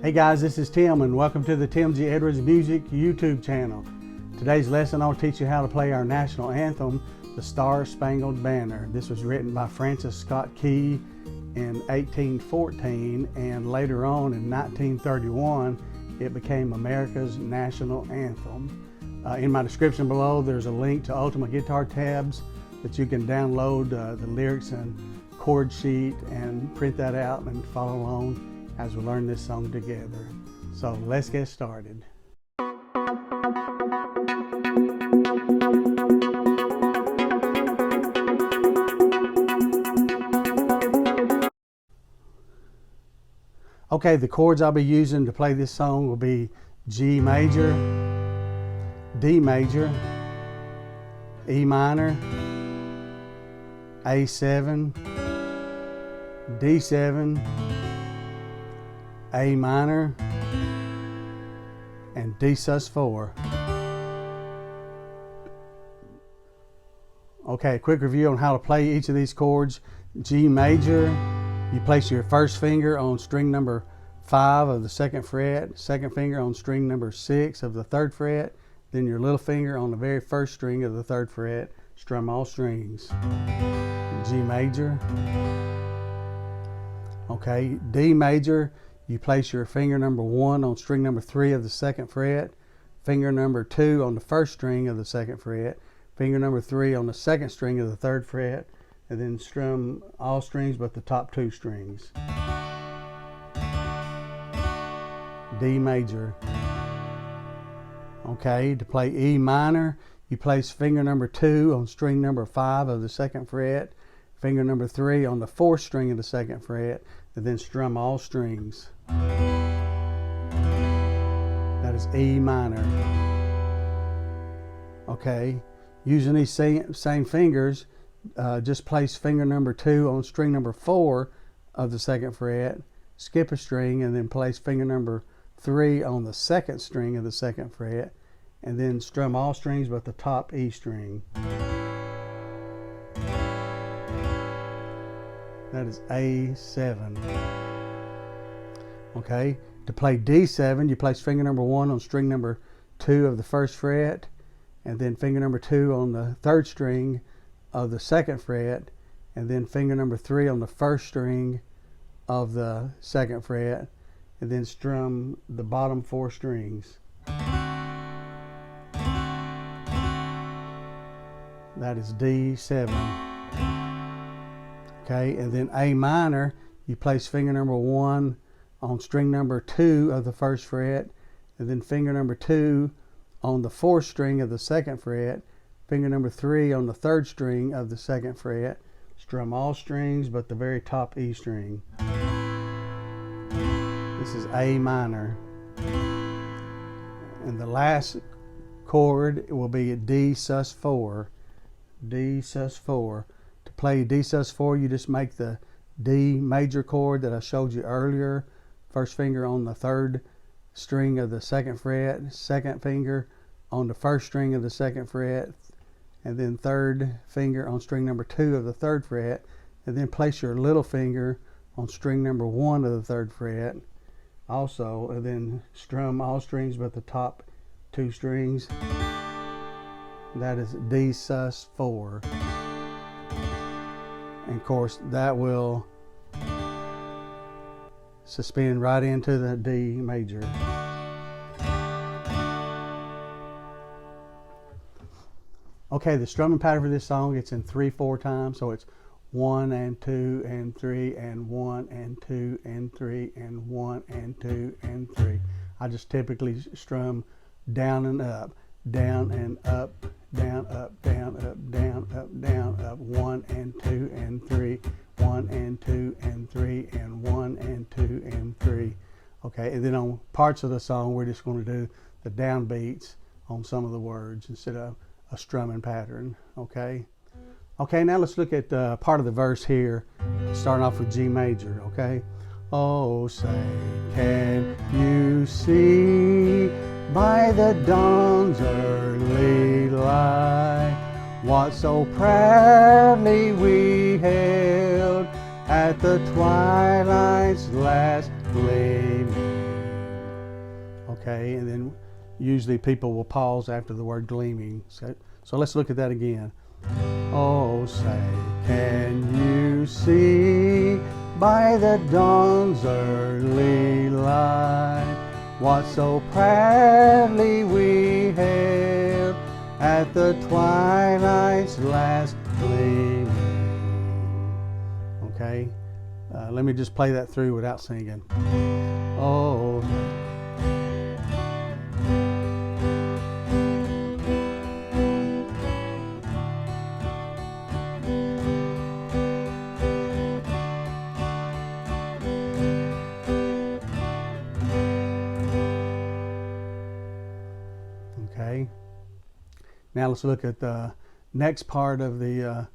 Hey guys, this is Tim and welcome to the Tim G. Edwards Music YouTube channel. Today's lesson I'll teach you how to play our national anthem, the Star Spangled Banner. This was written by Francis Scott Key in 1814, and later on in 1931 it became America's national anthem. In my description below there's a link to Ultimate Guitar tabs that you can download the lyrics and chord sheet and print that out and follow along as we learn this song together. So let's get started. Okay, the chords I'll be using to play this song will be G major, D major, E minor, A7, D7, A minor, and D sus4. Okay, a quick review on how to play each of these chords. G major, you place your first finger on string number 5 of the 2nd fret, second finger on string number 6 of the 3rd fret, then your little finger on the very first string of the 3rd fret. Strum all strings. G major. Okay, D major, you place your finger number 1 on string number 3 of the 2nd fret, finger number 2 on the first string of the 2nd fret, finger number 3 on the 2nd string of the 3rd fret, and then strum all strings but the top 2 strings. D major. Okay, to play E minor, you place finger number 2 on string number 5 of the 2nd fret, finger number 3 on the 4th string of the 2nd fret, and then strum all strings. That is E minor. Okay, using these same fingers, just place finger number 2 on string number 4 of the 2nd fret, skip a string, and then place finger number 3 on the 2nd string of the 2nd fret, and then strum all strings but the top E string. That is A7. Okay, to play D7, you place finger number 1 on string number 2 of the 1st fret, and then finger number 2 on the 3rd string of the 2nd fret, and then finger number 3 on the 1st string of the 2nd fret, and then strum the bottom 4 strings. That is D7. Okay, and then A minor, you place finger number 1 on string number 2 of the 1st fret, and then finger number 2 on the 4th string of the 2nd fret, finger number 3 on the 3rd string of the 2nd fret, strum all strings but the very top E string. This is A minor. And the last chord will be D sus4. D sus4. To play D sus4, you just make the D major chord that I showed you earlier. First finger on the 3rd string of the 2nd fret, second finger on the 1st string of the 2nd fret, and then 3rd finger on string number 2 of the 3rd fret, and then place your little finger on string number 1 of the 3rd fret also, and then strum all strings but the top 2 strings. That is D sus4. And of course that will suspend right into the D major. Okay, the strumming pattern for this song, it's in 3/4 time, so it's 1 and 2 and 3 and 1 and 2 and 3 and 1 and 2 and 3. I just typically strum down and up, down and up, down, up, down, up, down, up, down, up, 1 and 2 and 3, 1 and 2 and 3, and 1 and 2 and 3. Okay, and then on parts of the song, we're just going to do the downbeats on some of the words instead of a strumming pattern. Okay. Okay, now let's look at part of the verse here, starting off with G major. Okay. Oh, say, can you see by the dawn's early light what so proudly we hailed at the twilight's last gleaming Okay, and then usually people will pause after the word gleaming. So let's look at that again. Oh, say, can you see by the dawn's early light what so proudly we hailed at the twilight's last gleaming? Okay, let me just play that through without singing. Oh. Okay, now let's look at the next part of the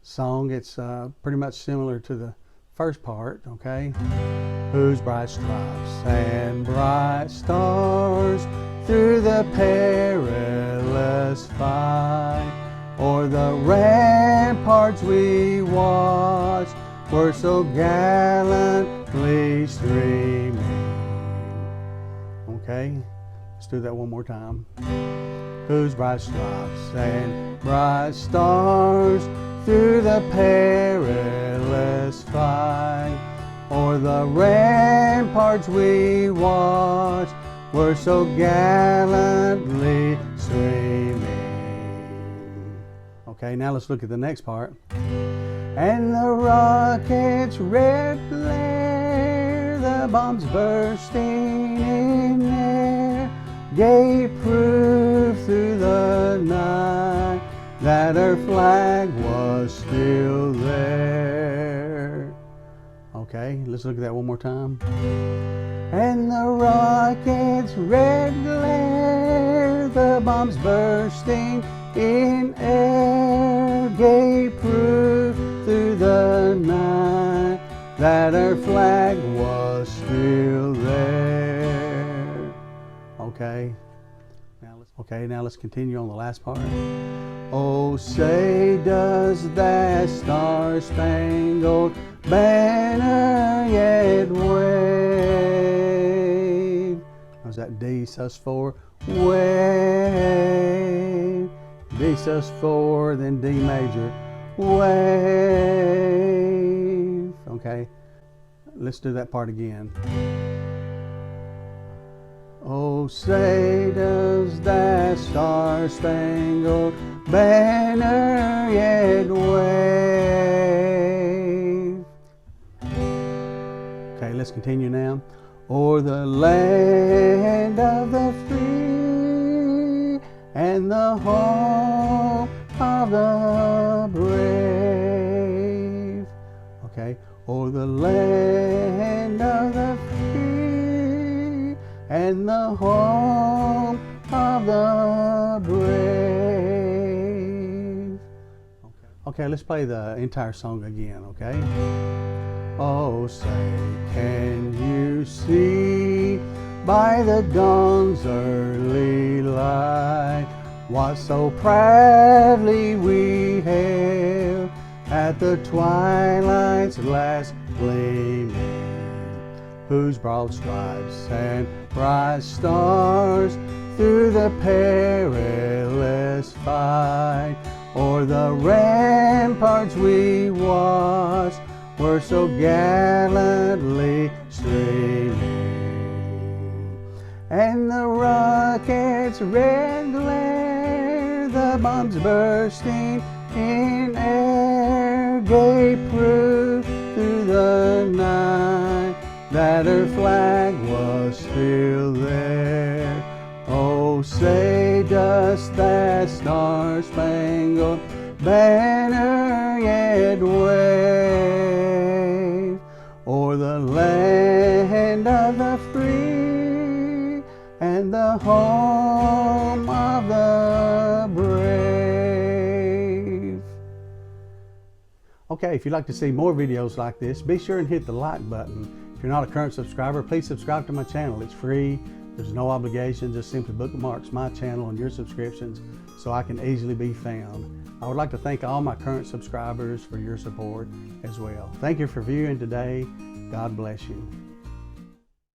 song. It's pretty much similar to the first part, okay? Whose bright stripes and bright stars through the perilous fight, o'er the ramparts we watched, were so gallantly streaming. Okay, let's do that one more time. Whose bright stripes and bright stars through the perilous fight, o'er the ramparts we watched, were so gallantly streaming. Okay, now let's look at the next part. And the rocket's red glare, the bombs bursting in air, gave proof through the night that our flag was still there. Okay, let's look at that one more time. And the rocket's red glare, the bombs bursting in air, gave proof through the night that our flag was still there. Okay, now let's continue on the last part. Oh, say does that star-spangled banner yet wave? Was that D sus4? Wave. D sus4, then D major. Wave. Okay, let's do that part again. Oh, say does that star-spangled banner yet wave? Okay, let's continue now. O'er the land of the free and the home of the brave. Okay, o'er the land of the free and the home of the brave. Okay, let's play the entire song again, okay? Oh, say, can you see by the dawn's early light what so proudly we hailed at the twilight's last gleaming, whose broad stripes and bright stars through the perilous fight, o'er the ramparts we watched, were so gallantly streaming. And the rocket's red glare, the bombs bursting in air, gave proof through the night that her flag was still there. Oh, say does that star-spangled banner yet wave o'er the land of the free and the home of the brave? Okay, if you'd like to see more videos like this, be sure and hit the like button. If you're not a current subscriber, please subscribe to my channel. It's free. There's no obligation. Just simply bookmarks my channel on your subscriptions so I can easily be found. I would like to thank all my current subscribers for your support as well. Thank you for viewing today. God bless you.